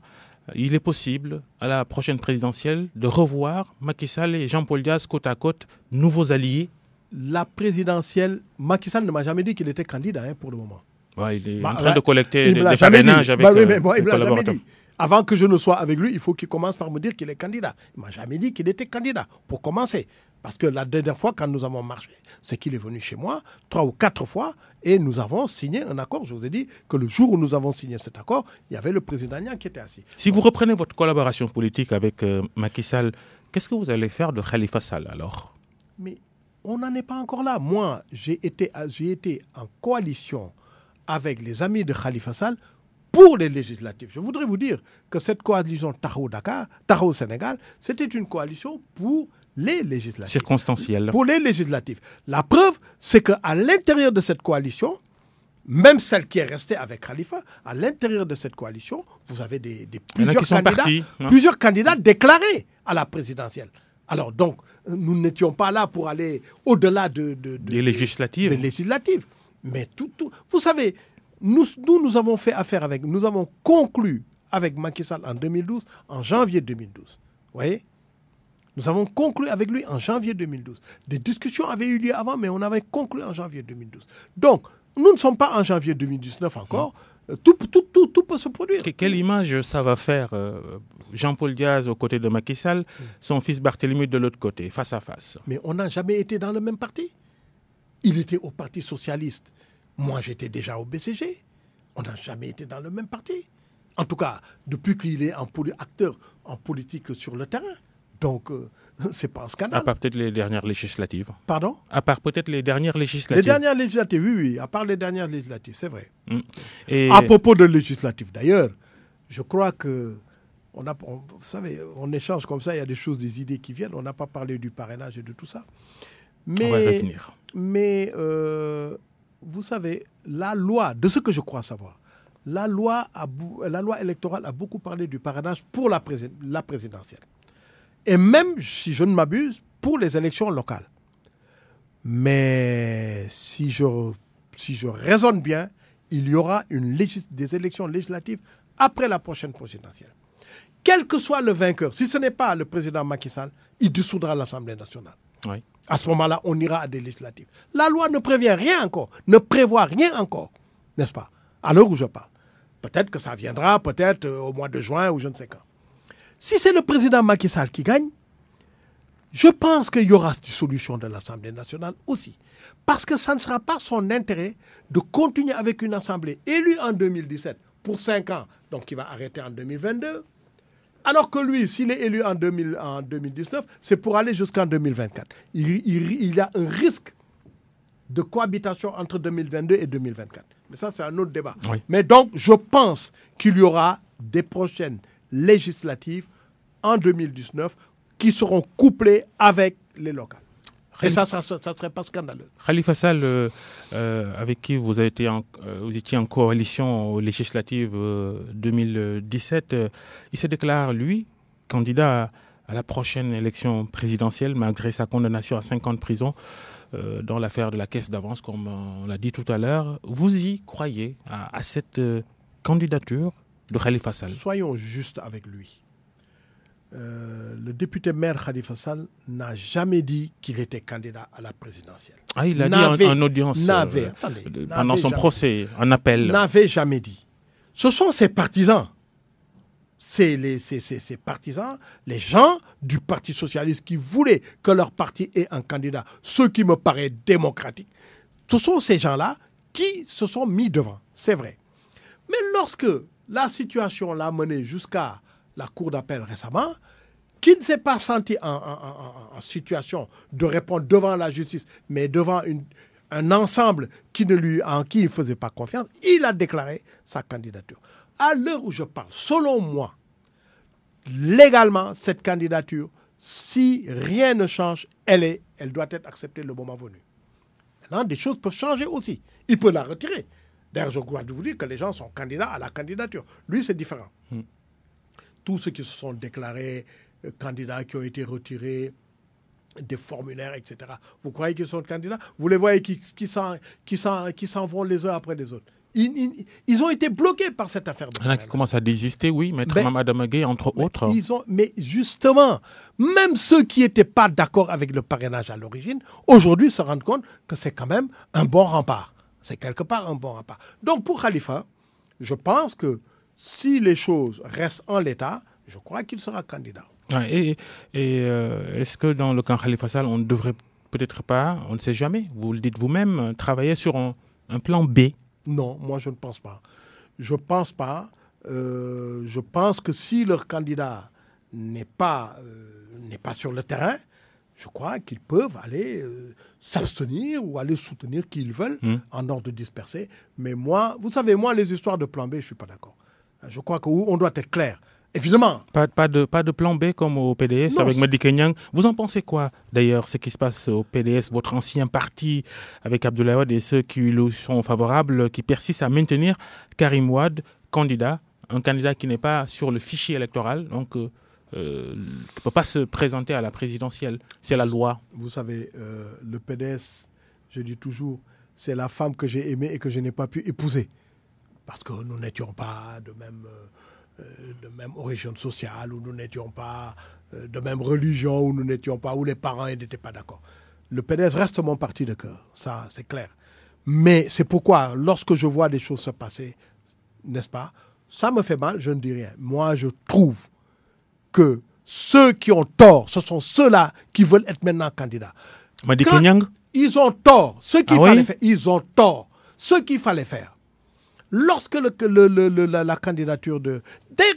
il est possible, à la prochaine présidentielle, de revoir Macky Sall et Jean-Paul Diaz côte à côte, nouveaux alliés. La présidentielle, Macky Sall ne m'a jamais dit qu'il était candidat pour le moment. Ouais, il est en train de collecter des parrainages avec il les me l'a jamais collaborateurs. dit. Avant que je ne sois avec lui, il faut qu'il commence par me dire qu'il est candidat. Il ne m'a jamais dit qu'il était candidat, pour commencer. Parce que la dernière fois, quand nous avons marché, c'est qu'il est venu chez moi 3 ou 4 fois et nous avons signé un accord. Je vous ai dit que le jour où nous avons signé cet accord, il y avait le président Niang qui était assis. Si vous reprenez votre collaboration politique avec Macky Sall, qu'est-ce que vous allez faire de Khalifa Sall alors? Mais on n'en est pas encore là. Moi, j'ai été en coalition avec les amis de Khalifa Sall pour les législatives. Je voudrais vous dire que cette coalition Tahoe Sénégal, c'était une coalition pour les législatives. Circonstancielle. Pour les législatives. La preuve, c'est qu'à l'intérieur de cette coalition, même celle qui est restée avec Khalifa, à l'intérieur de cette coalition, vous avez plusieurs candidats déclarés à la présidentielle. Alors donc, nous n'étions pas là pour aller au-delà des législatives. Mais vous savez, nous avons fait affaire avec, nous avons conclu avec Macky Sall en 2012, en janvier 2012. Vous voyez ? Nous avons conclu avec lui en janvier 2012. Des discussions avaient eu lieu avant, mais on avait conclu en janvier 2012. Donc, nous ne sommes pas en janvier 2019 encore. Tout peut se produire. Quelle image ça va faire Jean-Paul Diaz aux côtés de Macky Sall, son fils Barthélemy de l'autre côté, face à face? Mais on n'a jamais été dans le même parti. Il était au Parti Socialiste. Moi, j'étais déjà au BCG. On n'a jamais été dans le même parti. En tout cas, depuis qu'il est acteur en politique sur le terrain. Donc, c'est pas un scandale. À part peut-être les dernières législatives. Pardon? À part peut-être les dernières législatives. Les dernières législatives, oui. À part les dernières législatives, c'est vrai. Et... À propos de législatives, d'ailleurs, je crois que, vous savez, on échange comme ça, il y a des choses, des idées qui viennent. On n'a pas parlé du parrainage et de tout ça. On va revenir. Mais, vous savez, la loi, de ce que je crois savoir, la loi électorale a beaucoup parlé du parrainage pour la présidentielle. Et même, si je ne m'abuse, pour les élections locales. Mais si je raisonne bien, il y aura des élections législatives après la prochaine présidentielle. Quel que soit le vainqueur, si ce n'est pas le président Macky Sall, il dissoudra l'Assemblée nationale. Oui. À ce moment-là, on ira à des législatives. La loi ne prévoit rien encore, n'est-ce pas? À l'heure où je parle. Peut-être que ça viendra, peut-être au mois de juin ou je ne sais quand. Si c'est le président Macky Sall qui gagne, je pense qu'il y aura dissolution de l'Assemblée nationale aussi. Parce que ça ne sera pas son intérêt de continuer avec une Assemblée élue en 2017 pour 5 ans, donc qui va arrêter en 2022. Alors que lui, s'il est élu en 2019, c'est pour aller jusqu'en 2024. Il y a un risque de cohabitation entre 2022 et 2024. Mais ça, c'est un autre débat. Oui. Mais donc, je pense qu'il y aura des prochaines législatives en 2019 qui seront couplées avec les locales. Et ça serait pas scandaleux. Khalifa Sall, avec qui vous étiez en coalition aux législatives 2017, il se déclare, lui, candidat à la prochaine élection présidentielle, malgré sa condamnation à 5 ans de prison dans l'affaire de la caisse d'avance, comme on l'a dit tout à l'heure. Vous y croyez à cette candidature de Khalifa Sall? Soyons justes avec lui. Le député maire Khalifa Sall n'a jamais dit qu'il était candidat à la présidentielle. Ah, il l'a dit en audience pendant son procès, en appel. N'avait jamais dit. Ce sont ses partisans. C'est ses partisans, les gens du Parti socialiste qui voulaient que leur parti ait un candidat, ce qui me paraît démocratique. Ce sont ces gens-là qui se sont mis devant, c'est vrai. Mais lorsque la situation l'a mené jusqu'à la cour d'appel récemment, qui ne s'est pas senti en situation de répondre devant la justice, mais devant un ensemble en qui il ne faisait pas confiance, il a déclaré sa candidature. À l'heure où je parle, selon moi, légalement, cette candidature, si rien ne change, elle doit être acceptée le moment venu. Maintenant, des choses peuvent changer aussi. Il peut la retirer. D'ailleurs, je dois vous dire que les gens sont candidats à la candidature. Lui, c'est différent. Tous ceux qui se sont déclarés candidats, qui ont été retirés des formulaires, etc. Vous croyez qu'ils sont candidats? Vous les voyez qui s'en vont les uns après les autres. Ils ont été bloqués par cette affaire. Il y en a qui commencent à désister, oui, Maître Mamad Gueye, entre autres. Mais justement, même ceux qui n'étaient pas d'accord avec le parrainage à l'origine, aujourd'hui se rendent compte que c'est quand même un bon rempart. C'est quelque part un bon rempart. Donc pour Khalifa, je pense que si les choses restent en l'état, je crois qu'il sera candidat. Et est-ce que dans le camp Khalifa Sall, on ne devrait peut-être pas, on ne sait jamais, vous le dites vous-même, travailler sur un plan B? Non, moi je ne pense pas. Je pense pas. Je pense que si leur candidat n'est pas sur le terrain, je crois qu'ils peuvent aller s'abstenir ou aller soutenir qui ils veulent en ordre dispersé. Mais moi, vous savez, moi, les histoires de plan B, je ne suis pas d'accord. Je crois qu'on doit être clair. Évidemment. Pas de plan B comme au PDS avec Madické Niang. Vous en pensez quoi, d'ailleurs, ce qui se passe au PDS, votre ancien parti avec Abdoulaye Wade et ceux qui lui sont favorables, qui persistent à maintenir Karim Wade candidat, un candidat qui n'est pas sur le fichier électoral, donc qui ne peut pas se présenter à la présidentielle. C'est la loi. Vous savez, le PDS, je dis toujours, c'est la femme que j'ai aimée et que je n'ai pas pu épouser. Parce que nous n'étions pas de même origine sociale, où nous n'étions pas de même religion, où nous n'étions pas, où les parents n'étaient pas d'accord. Le PDS reste mon parti de cœur, ça c'est clair. Mais c'est pourquoi, lorsque je vois des choses se passer, n'est-ce pas, ça me fait mal, je ne dis rien. Moi, je trouve que ceux qui ont tort, ce sont ceux-là qui veulent être maintenant candidats. Madické Niang, ils ont tort. Ce qu'il fallait faire, ils ont tort. Ce qu'il fallait faire. Lorsque la candidature de...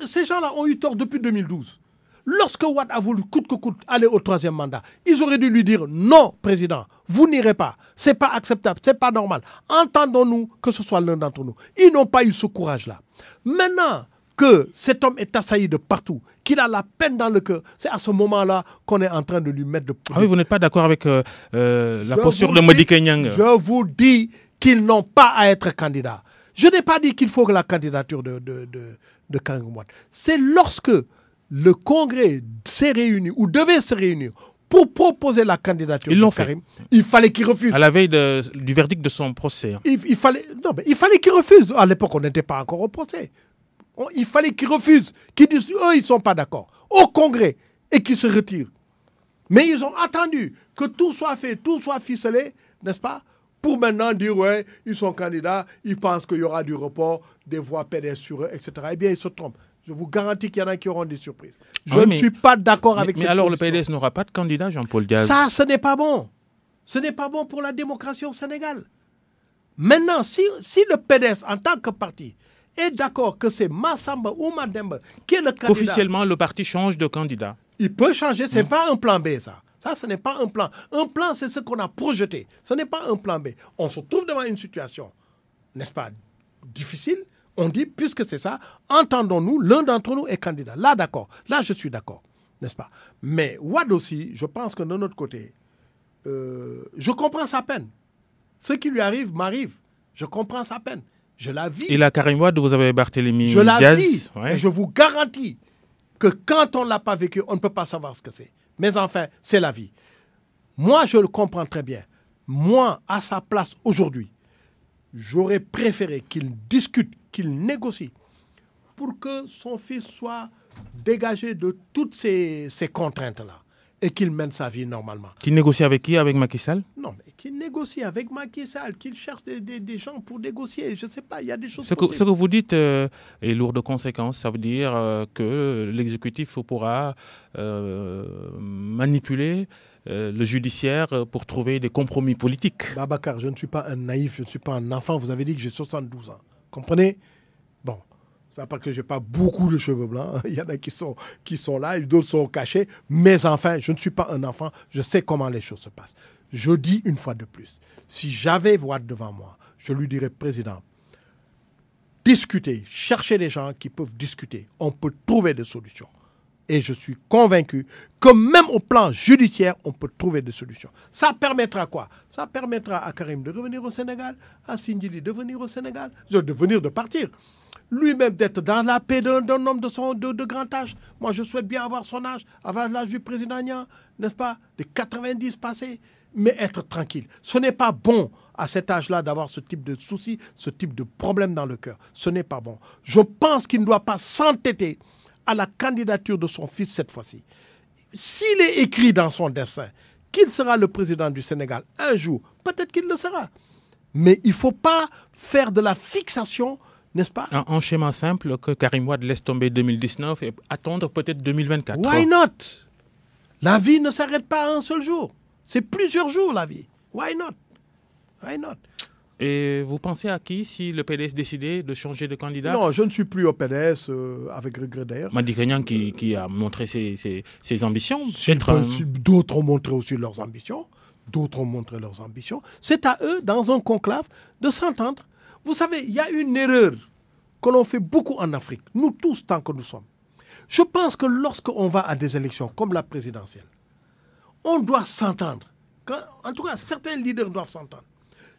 Ces gens-là ont eu tort depuis 2012. Lorsque Wade a voulu coûte que coûte aller au 3e mandat, ils auraient dû lui dire non, président, vous n'irez pas. C'est pas acceptable, c'est pas normal. Entendons-nous que ce soit l'un d'entre nous. Ils n'ont pas eu ce courage-là. Maintenant que cet homme est assailli de partout, qu'il a la peine dans le cœur, c'est à ce moment-là qu'on est en train de lui mettre de... Ah oui, vous n'êtes pas d'accord avec la posture de Madické Niang? Je vous dis qu'ils n'ont pas à être candidats. Je n'ai pas dit qu'il faut que la candidature de Karim Wade. C'est lorsque le Congrès s'est réuni ou devait se réunir pour proposer la candidature de Karim, il fallait qu'il refuse. À la veille du verdict de son procès. Il fallait qu'il refuse. À l'époque, on n'était pas encore au procès. Il fallait qu'il refuse, qu'ils disent eux, ils ne sont pas d'accord au Congrès et qu'ils se retirent. Mais ils ont attendu que tout soit fait, tout soit ficelé, n'est-ce pas? Pour maintenant dire, ouais, ils sont candidats, ils pensent qu'il y aura du report, des voix PDS sur eux, etc. Eh bien, ils se trompent. Je vous garantis qu'il y en a qui auront des surprises. Je ne suis pas d'accord avec cette Mais alors, position. le PDS n'aura pas de candidat, Jean-Paul Diaz? Ça, ce n'est pas bon. Ce n'est pas bon pour la démocratie au Sénégal. Maintenant, si le PDS, en tant que parti, est d'accord que c'est Massamba ou Mademba qui est le candidat... Officiellement, le parti change de candidat. Il peut changer, ce n'est pas un plan B, ça. Ça, ce n'est pas un plan. Un plan, c'est ce qu'on a projeté. Ce n'est pas un plan B. On se trouve devant une situation, n'est-ce pas, difficile. On dit, puisque c'est ça, entendons-nous, l'un d'entre nous est candidat. Là, d'accord. Là, je suis d'accord, n'est-ce pas? Mais Wade aussi, je pense que de notre côté, je comprends sa peine. Ce qui lui arrive m'arrive. Je comprends sa peine. Je la vis. Et la Karim Wade, vous avez Barthélémy Diaz. Je la vis. Ouais. Et je vous garantis que quand on ne l'a pas vécu, on ne peut pas savoir ce que c'est. Mais enfin, c'est la vie. Moi, je le comprends très bien. Moi, à sa place aujourd'hui, j'aurais préféré qu'il discute, qu'il négocie pour que son fils soit dégagé de toutes ces contraintes-là et qu'il mène sa vie normalement. Qu'il négocie avec qui? Avec Macky Sall? Non, mais qu'il négocie avec Macky Sall, qu'il cherche des gens pour négocier. Je ne sais pas, il y a des choses... Ce que vous dites est lourd de conséquences. Ça veut dire que l'exécutif pourra manipuler le judiciaire pour trouver des compromis politiques. Babacar, je ne suis pas un naïf, je ne suis pas un enfant. Vous avez dit que j'ai 72 ans. Comprenez? Bon, c'est pas parce que je n'ai pas beaucoup de cheveux blancs. Il y en a qui sont là, d'autres sont cachés. Mais enfin, je ne suis pas un enfant. Je sais comment les choses se passent. Je dis une fois de plus, si j'avais Wade devant moi, je lui dirais, président, discuter, chercher des gens qui peuvent discuter. On peut trouver des solutions. Et je suis convaincu que même au plan judiciaire, on peut trouver des solutions. Ça permettra quoi? Ça permettra à Karim de revenir au Sénégal, à Sindiély de venir au Sénégal, de partir. Lui-même d'être dans la paix d'un homme de grand âge. Moi, je souhaite bien avoir son âge, avoir l'âge du président Niang, n'est-ce pas? De 90 passés, mais être tranquille. Ce n'est pas bon à cet âge-là d'avoir ce type de soucis, ce type de problème dans le cœur. Ce n'est pas bon. Je pense qu'il ne doit pas s'entêter à la candidature de son fils cette fois-ci. S'il est écrit dans son destin qu'il sera le président du Sénégal un jour, peut-être qu'il le sera. Mais il ne faut pas faire de la fixation, n'est-ce pas? Un schéma simple que Karim Wade laisse tomber 2019 et attendre peut-être 2024. Why not? La vie ne s'arrête pas à un seul jour. C'est plusieurs jours la vie. Why not? Why not? Et vous pensez à qui si le PDS décidait de changer de candidat? Non, je ne suis plus au PDS, avec regret d'ailleurs. Madické Niang qui a montré ses ambitions. D'autres ont montré aussi leurs ambitions. D'autres ont montré leurs ambitions. C'est à eux, dans un conclave, de s'entendre. Vous savez, il y a une erreur que l'on fait beaucoup en Afrique, nous tous tant que nous sommes. Je pense que lorsqu'on va à des élections comme la présidentielle, on doit s'entendre. En tout cas, certains leaders doivent s'entendre.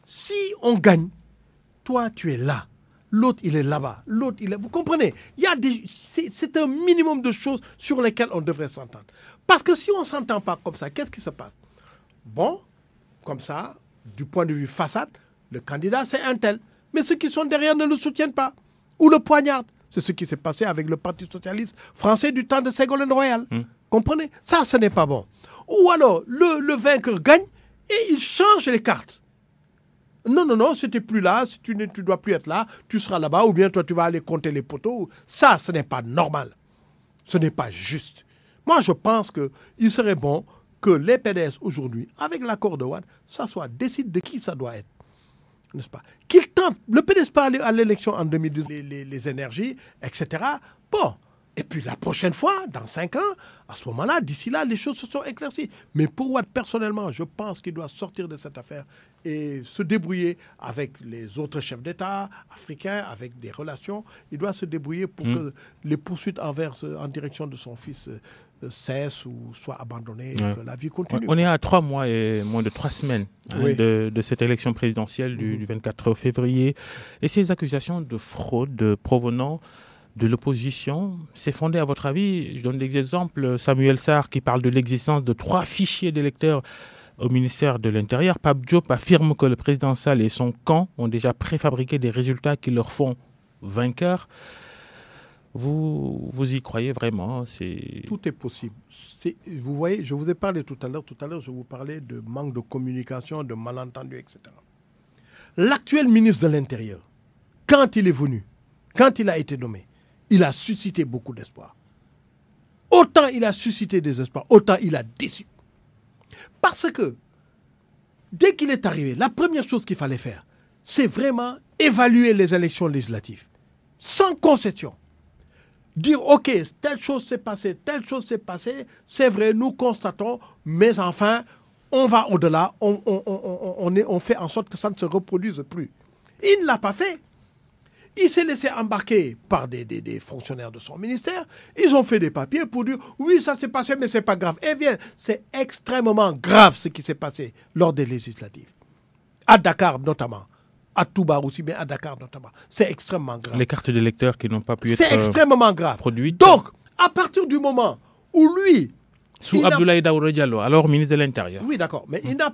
Si on gagne, toi, tu es là. L'autre, il est là-bas. L'autre, il est... Vous comprenez? C'est un minimum de choses sur lesquelles on devrait s'entendre. Parce que si on ne s'entend pas comme ça, qu'est-ce qui se passe? Bon, comme ça, du point de vue façade, le candidat, c'est un tel. Mais ceux qui sont derrière ne le soutiennent pas. Ou le poignardent. C'est ce qui s'est passé avec le Parti socialiste français du temps de Ségolène Royal. Comprenez? Ça, ce n'est pas bon. Ou alors, le vainqueur gagne et il change les cartes. Non, c'était plus là, si tu ne dois plus être là, tu seras là-bas, ou bien toi tu vas aller compter les poteaux. Ça, ce n'est pas normal. Ce n'est pas juste. Moi, je pense qu'il serait bon que les PDS aujourd'hui, avec l'accord de Wade, décide de qui ça doit être. N'est-ce pas? Qu'ils tentent. Le PDS pas aller à l'élection en 2012, les énergies, etc. Bon. Et puis la prochaine fois, dans 5 ans, à ce moment-là, d'ici là, les choses se sont éclaircies. Mais pour Wade, personnellement, je pense qu'il doit sortir de cette affaire et se débrouiller avec les autres chefs d'État africains, avec des relations. Il doit se débrouiller pour que les poursuites en direction de son fils cessent ou soient abandonnées et que la vie continue. On est à 3 mois et moins de 3 semaines de cette élection présidentielle du 24 février. Et ces accusations de fraude provenant de l'opposition, c'est fondé à votre avis? Je donne des exemples. Samuel Sarr qui parle de l'existence de 3 fichiers d'électeurs au ministère de l'Intérieur. Pape Diop affirme que le président Sall et son camp ont déjà préfabriqué des résultats qui leur font vainqueurs. Vous y croyez vraiment? Tout est possible. Vous voyez, je vous ai parlé tout à l'heure. Tout à l'heure, je vous parlais de manque de communication, de malentendus, etc. L'actuel ministre de l'Intérieur, quand il est venu, quand il a été nommé, il a suscité beaucoup d'espoir. Autant il a suscité des espoirs, autant il a déçu. Parce que, dès qu'il est arrivé, la première chose qu'il fallait faire, c'est vraiment évaluer les élections législatives. Sans concession. Dire, OK, telle chose s'est passée, c'est vrai, nous constatons, mais enfin, on va au-delà, on fait en sorte que ça ne se reproduise plus. Il ne l'a pas fait. Il s'est laissé embarquer par des fonctionnaires de son ministère. Ils ont fait des papiers pour dire « Oui, ça s'est passé, mais ce n'est pas grave. » Eh bien, c'est extrêmement grave ce qui s'est passé lors des législatives. À Dakar notamment. À Touba aussi, mais à Dakar notamment. C'est extrêmement grave. Les cartes d'électeurs qui n'ont pas pu être extrêmement grave. Produites. Donc, à partir du moment où lui... Sous Abdoulaye Daouda Diallo, alors ministre de l'Intérieur. Oui, d'accord. Mais il n'a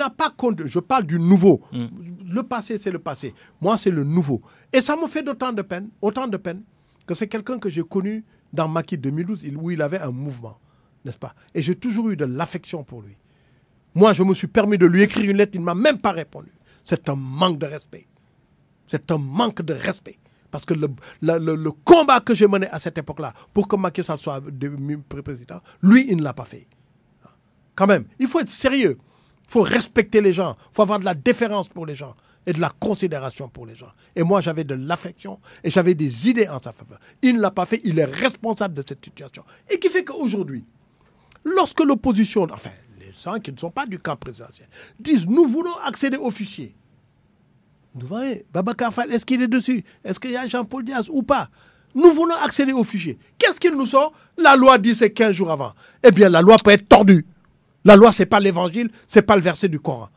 pas compte. Je parle du nouveau. Le passé, c'est le passé. Moi, c'est le nouveau. Et ça me fait autant de peine que c'est quelqu'un que j'ai connu dans Macky 2012, où il avait un mouvement, n'est-ce pas? Et j'ai toujours eu de l'affection pour lui. Moi, je me suis permis de lui écrire une lettre, il ne m'a même pas répondu. C'est un manque de respect. C'est un manque de respect. Parce que le combat que j'ai mené à cette époque-là pour que Macky Sall soit président, lui, il ne l'a pas fait. Quand même, il faut être sérieux. Il faut respecter les gens. Il faut avoir de la déférence pour les gens et de la considération pour les gens. Et moi, j'avais de l'affection et j'avais des idées en sa faveur. Il ne l'a pas fait. Il est responsable de cette situation. Et qui fait qu'aujourd'hui, lorsque l'opposition, enfin, les gens qui ne sont pas du camp présidentiel, disent « Nous voulons accéder aux fichiers », vous voyez, Babacar Fall, est-ce qu'il est dessus? Est-ce qu'il y a Jean-Paul Diaz ou pas? Nous voulons accéder au fichier. Qu'est-ce qu'il nous sort? La loi dit c'est 15 jours avant. Eh bien, la loi peut être tordue. La loi, ce n'est pas l'évangile, ce n'est pas le verset du Coran.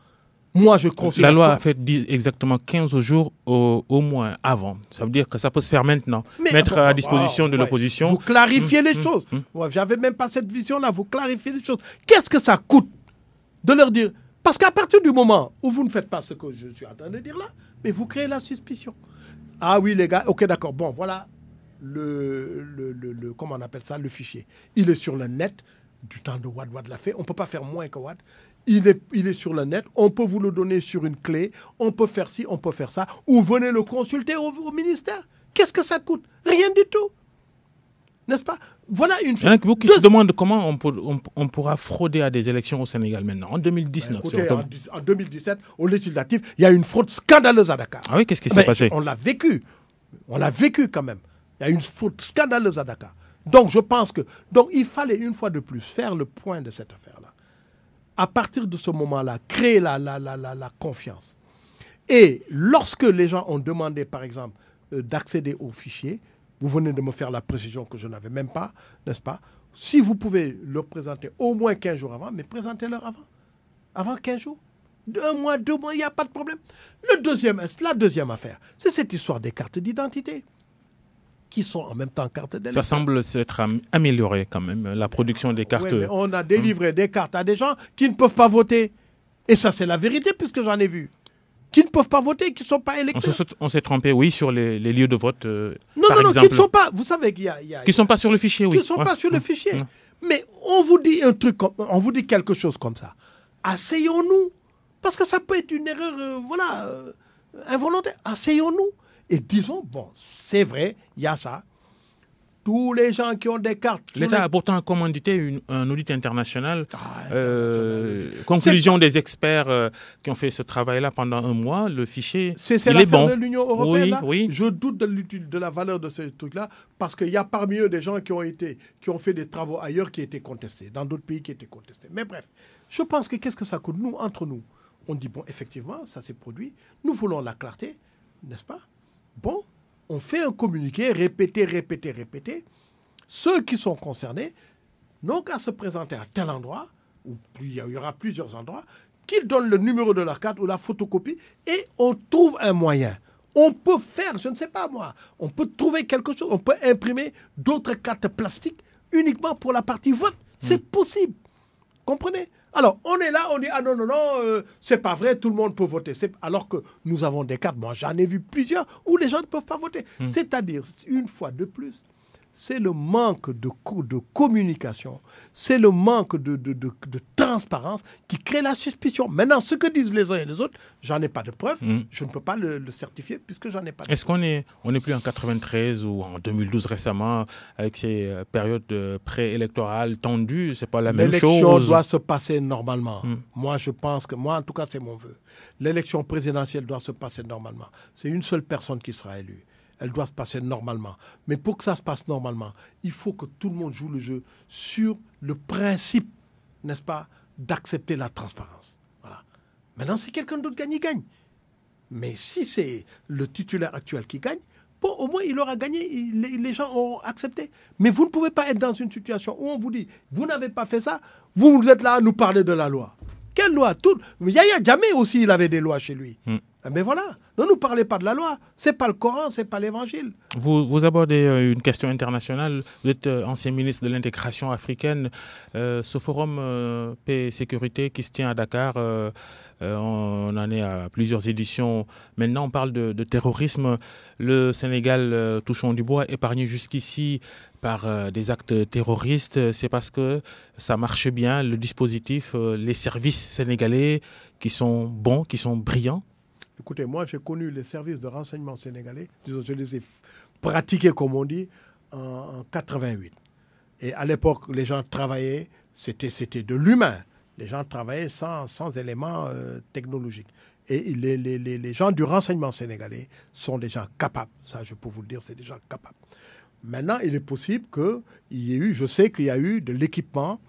Moi, je considère... La loi a fait exactement 15 jours au moins avant. Ça veut dire que ça peut se faire maintenant. Mettre à disposition de l'opposition. Vous clarifiez les choses. J'avais même pas cette vision-là. Vous clarifiez les choses. Qu'est-ce que ça coûte de leur dire? Parce qu'à partir du moment où vous ne faites pas ce que je suis en train de dire là, mais vous créez la suspicion. Ah oui, les gars, ok, d'accord. Bon, voilà comment on appelle ça, le fichier. Il est sur le net. Du temps de Wade, Wade l'a fait. On ne peut pas faire moins que Wade. Il est sur le net. On peut vous le donner sur une clé. On peut faire ci, on peut faire ça. Ou venez le consulter au ministère. Qu'est-ce que ça coûte? Rien du tout. N'est-ce pas? Voilà une chose. Il y en a beaucoup qui se demandent comment on pourra frauder à des élections au Sénégal maintenant, en 2019. Écoutez, en 2017, au législatif, il y a une fraude scandaleuse à Dakar. Ah oui, qu'est-ce qui s'est passé? On l'a vécu. On l'a vécu quand même. Il y a une fraude scandaleuse à Dakar. Donc, je pense que... Donc, il fallait une fois de plus faire le point de cette affaire-là. À partir de ce moment-là, créer la confiance. Et lorsque les gens ont demandé, par exemple, d'accéder au fichier, vous venez de me faire la précision que je n'avais même pas, n'est-ce pas? Si vous pouvez le présenter au moins 15 jours avant, mais présentez-leur avant. Avant 15 jours. 1 mois, 2 mois, il n'y a pas de problème. La deuxième affaire, c'est cette histoire des cartes d'identité, qui sont en même temps cartes d'électeurs. Ça semble s'être amélioré quand même, la production des cartes. Oui, mais on a délivré des cartes à des gens qui ne peuvent pas voter. Et ça, c'est la vérité, puisque j'en ai vu. Qui ne peuvent pas voter, qui ne sont pas électeurs. On s'est trompé, oui, sur les lieux de vote, non, par exemple. qui ne sont pas... Vous savez qu'il y a... Qui ne sont pas sur le fichier, oui. Qui ne sont pas sur le fichier. Mais on vous dit on vous dit quelque chose comme ça. Asseyons-nous. Parce que ça peut être une erreur, involontaire. Asseyons-nous. Et disons, bon, c'est vrai, il y a ça. Tous les gens qui ont des cartes... L'État a pourtant commandité un audit international. Conclusion des experts qui ont fait ce travail-là pendant 1 mois. Le fichier, c'est il est bon. de l'Union européenne, là. Oui. Je doute de la valeur de ce truc-là, parce qu'il y a parmi eux des gens qui ont fait des travaux ailleurs qui étaient contestés, dans d'autres pays qui étaient contestés. Mais bref, je pense que qu'est-ce que ça coûte? Nous, entre nous, on dit, bon, effectivement, ça s'est produit. Nous voulons la clarté, n'est-ce pas? Bon, on fait un communiqué, répéter. Ceux qui sont concernés n'ont qu'à se présenter à tel endroit, ou il y aura plusieurs endroits, qu'ils donnent le numéro de leur carte ou la photocopie, et on trouve un moyen. On peut faire, je ne sais pas moi, on peut trouver quelque chose, on peut imprimer d'autres cartes plastiques uniquement pour la partie vote. C'est possible. Comprenez? Alors, on est là, on dit, ah non, c'est pas vrai, tout le monde peut voter. Alors que nous avons des cartes, moi j'en ai vu plusieurs, où les gens ne peuvent pas voter. C'est-à-dire, une fois de plus, c'est le manque de communication, c'est le manque de transparence qui crée la suspicion. Maintenant, ce que disent les uns et les autres, j'en ai pas de preuves, je ne peux pas le certifier puisque j'en ai pas de preuves. Est-ce qu'on n'est plus en 93 ou en 2012 récemment, avec ces périodes préélectorales tendues? C'est pas la même chose. L'élection doit se passer normalement. Moi, je pense que, en tout cas, c'est mon vœu. L'élection présidentielle doit se passer normalement. C'est une seule personne qui sera élue. Elle doit se passer normalement. Mais pour que ça se passe normalement, il faut que tout le monde joue le jeu sur le principe, n'est-ce pas, d'accepter la transparence. Voilà. Maintenant, si quelqu'un d'autre gagne, il gagne. Mais si c'est le titulaire actuel qui gagne, bon, au moins, il aura gagné, les gens auront accepté. Mais vous ne pouvez pas être dans une situation où on vous dit, vous n'avez pas fait ça, vous êtes là à nous parler de la loi. Quelle loi? Yaya Jammeh aussi, il avait des lois chez lui. Mais voilà, ne nous parlez pas de la loi. Ce n'est pas le Coran, ce n'est pas l'Évangile. Vous abordez une question internationale. Vous êtes ancien ministre de l'intégration africaine. Ce forum paix et sécurité qui se tient à Dakar, on en est à plusieurs éditions. Maintenant, on parle de terrorisme. Le Sénégal, touchons du bois, épargné jusqu'ici par des actes terroristes. C'est parce que ça marche bien, le dispositif, les services sénégalais qui sont bons, qui sont brillants. Écoutez, moi, j'ai connu les services de renseignement sénégalais. Disons, je les ai pratiqués, comme on dit, en 88. Et à l'époque, les gens travaillaient, c'était de l'humain. Les gens travaillaient sans éléments technologiques. Et les gens du renseignement sénégalais sont des gens capables. Ça, je peux vous le dire, c'est des gens capables. Maintenant, il est possible qu'il y ait eu, je sais qu'il y a eu de l'équipement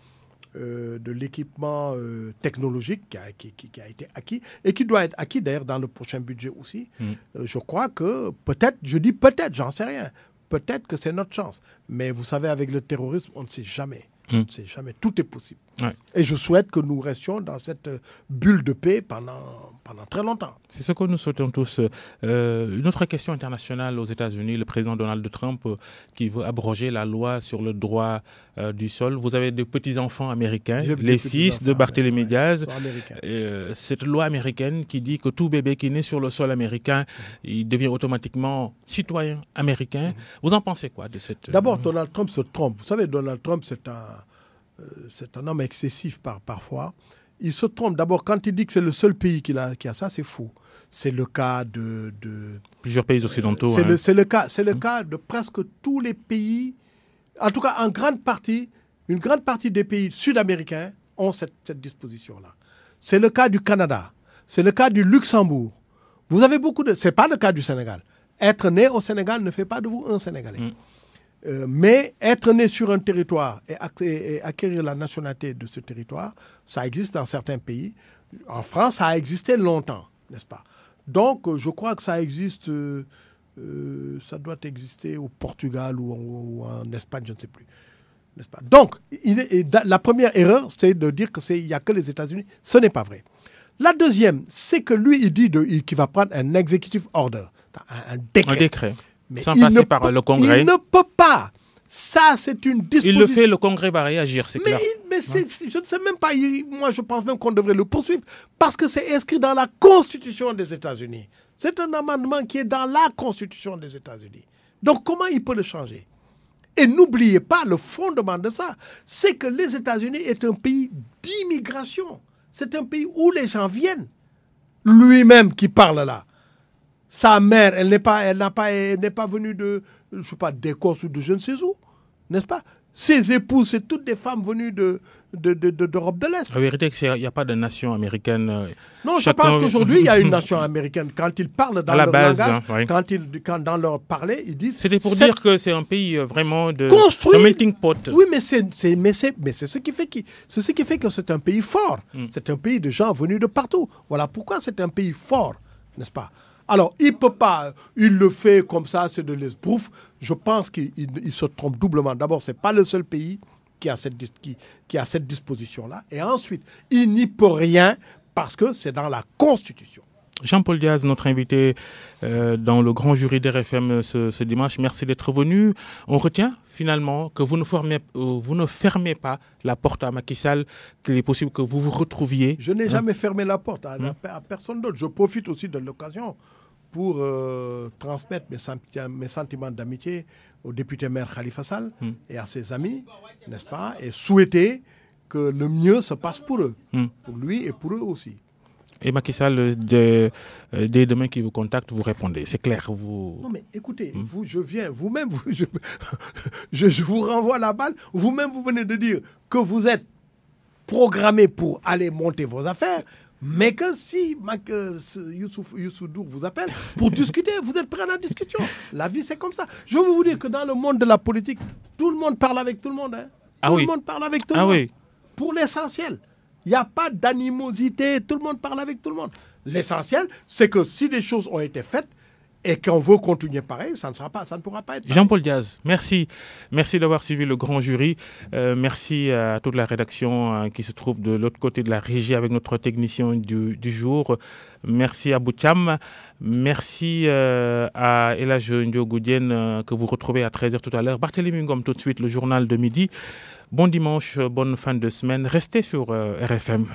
technologique qui a été acquis et qui doit être acquis d'ailleurs dans le prochain budget aussi. Je crois que peut-être, je dis peut-être, j'en sais rien, peut-être que c'est notre chance. Mais vous savez, avec le terrorisme, on ne sait jamais. On ne sait jamais. Tout est possible. Ouais. Et je souhaite que nous restions dans cette bulle de paix pendant très longtemps. C'est ce que nous souhaitons tous. Une autre question internationale aux États-Unis, le président Donald Trump qui veut abroger la loi sur le droit du sol. Vous avez des petits-enfants américains, les fils de Barthélémy Diaz. Cette loi américaine qui dit que tout bébé qui naît sur le sol américain, il devient automatiquement citoyen américain. Vous en pensez quoi de cette... D'abord, Donald Trump se trompe. Vous savez, Donald Trump, c'est un homme excessif parfois. Il se trompe. D'abord, quand il dit que c'est le seul pays qui a ça, c'est faux. C'est le cas de plusieurs pays occidentaux. C'est le cas de presque tous les pays. En tout cas, une grande partie des pays sud-américains ont cette disposition-là. C'est le cas du Canada. C'est le cas du Luxembourg. Vous avez beaucoup de... C'est pas le cas du Sénégal. Être né au Sénégal ne fait pas de vous un Sénégalais. Mais être né sur un territoire et acquérir la nationalité de ce territoire, ça existe dans certains pays. En France, ça a existé longtemps, n'est-ce pas? Donc, je crois que ça existe, ça doit exister au Portugal ou en Espagne, je ne sais plus, n'est-ce pas? Donc, la première erreur, c'est de dire qu'il n'y a que les États-Unis. Ce n'est pas vrai. La deuxième, c'est que lui, il dit qu'il va prendre un executive order, un décret. Un décret. Mais sans passer par le Congrès. Il ne peut pas. Ça, c'est une disposition. Il le fait, le Congrès va réagir, c'est clair. Mais je ne sais même pas. Moi, je pense même qu'on devrait le poursuivre parce que c'est inscrit dans la Constitution des États-Unis. C'est un amendement qui est dans la Constitution des États-Unis. Donc, comment il peut le changer? Et n'oubliez pas, le fondement de ça, c'est que les États-Unis est un pays d'immigration. C'est un pays où les gens viennent. Lui-même qui parle là. Sa mère, elle n'est pas venue de, je sais pas, d'Écosse ou de je ne sais où, n'est-ce pas? Ses épouses, c'est toutes des femmes venues d'Europe de l'Est. La vérité, c'est qu'il n'y a pas de nation américaine. Non, je pense qu'aujourd'hui, il y a une nation américaine. Quand ils parlent dans leur langage, quand dans leur parler, ils disent... C'était pour dire que c'est un pays vraiment de melting pot. Oui, mais c'est ce qui fait que c'est un pays fort. C'est un pays de gens venus de partout. Voilà pourquoi c'est un pays fort, n'est-ce pas? Alors, il ne peut pas, il le fait comme ça, c'est de l'esbrouf. Je pense qu'il se trompe doublement. D'abord, ce n'est pas le seul pays qui a cette disposition-là. Et ensuite, il n'y peut rien parce que c'est dans la Constitution. Jean-Paul Diaz, notre invité dans le grand jury d'RFM ce dimanche, merci d'être venu. On retient finalement que vous ne fermez pas la porte à Macky Sall, qu'il est possible que vous vous retrouviez. Je n'ai jamais fermé la porte à personne d'autre. Je profite aussi de l'occasion pour transmettre mes sentiments d'amitié au député maire Khalifa Sall et à ses amis, n'est-ce pas, et souhaiter que le mieux se passe pour eux, pour lui et pour eux aussi. Et Macky Sall, dès demain qu'il vous contacte, vous répondez. C'est clair. Non, mais écoutez, je viens, vous-même, je vous renvoie la balle. Vous-même, vous venez de dire que vous êtes programmé pour aller monter vos affaires, mais que si Youssou N'Dour vous appelle pour discuter, vous êtes prêt à la discussion. La vie, c'est comme ça. Je veux vous dire que dans le monde de la politique, tout le monde parle avec tout le monde. Hein. Tout le monde parle avec tout le monde. Oui. Pour l'essentiel. Il n'y a pas d'animosité, tout le monde parle avec tout le monde. L'essentiel, c'est que si des choses ont été faites et qu'on veut continuer pareil, ça ne pourra pas être pareil. Jean-Paul Diaz, merci. Merci d'avoir suivi le grand jury. Merci à toute la rédaction qui se trouve de l'autre côté de la régie avec notre technicien du jour. Merci à Boutcham. Merci à Elage Ndiogoudien que vous retrouvez à 13h tout à l'heure. Barthélémy Ngom tout de suite, le journal de midi. Bon dimanche, bonne fin de semaine. Restez sur RFM.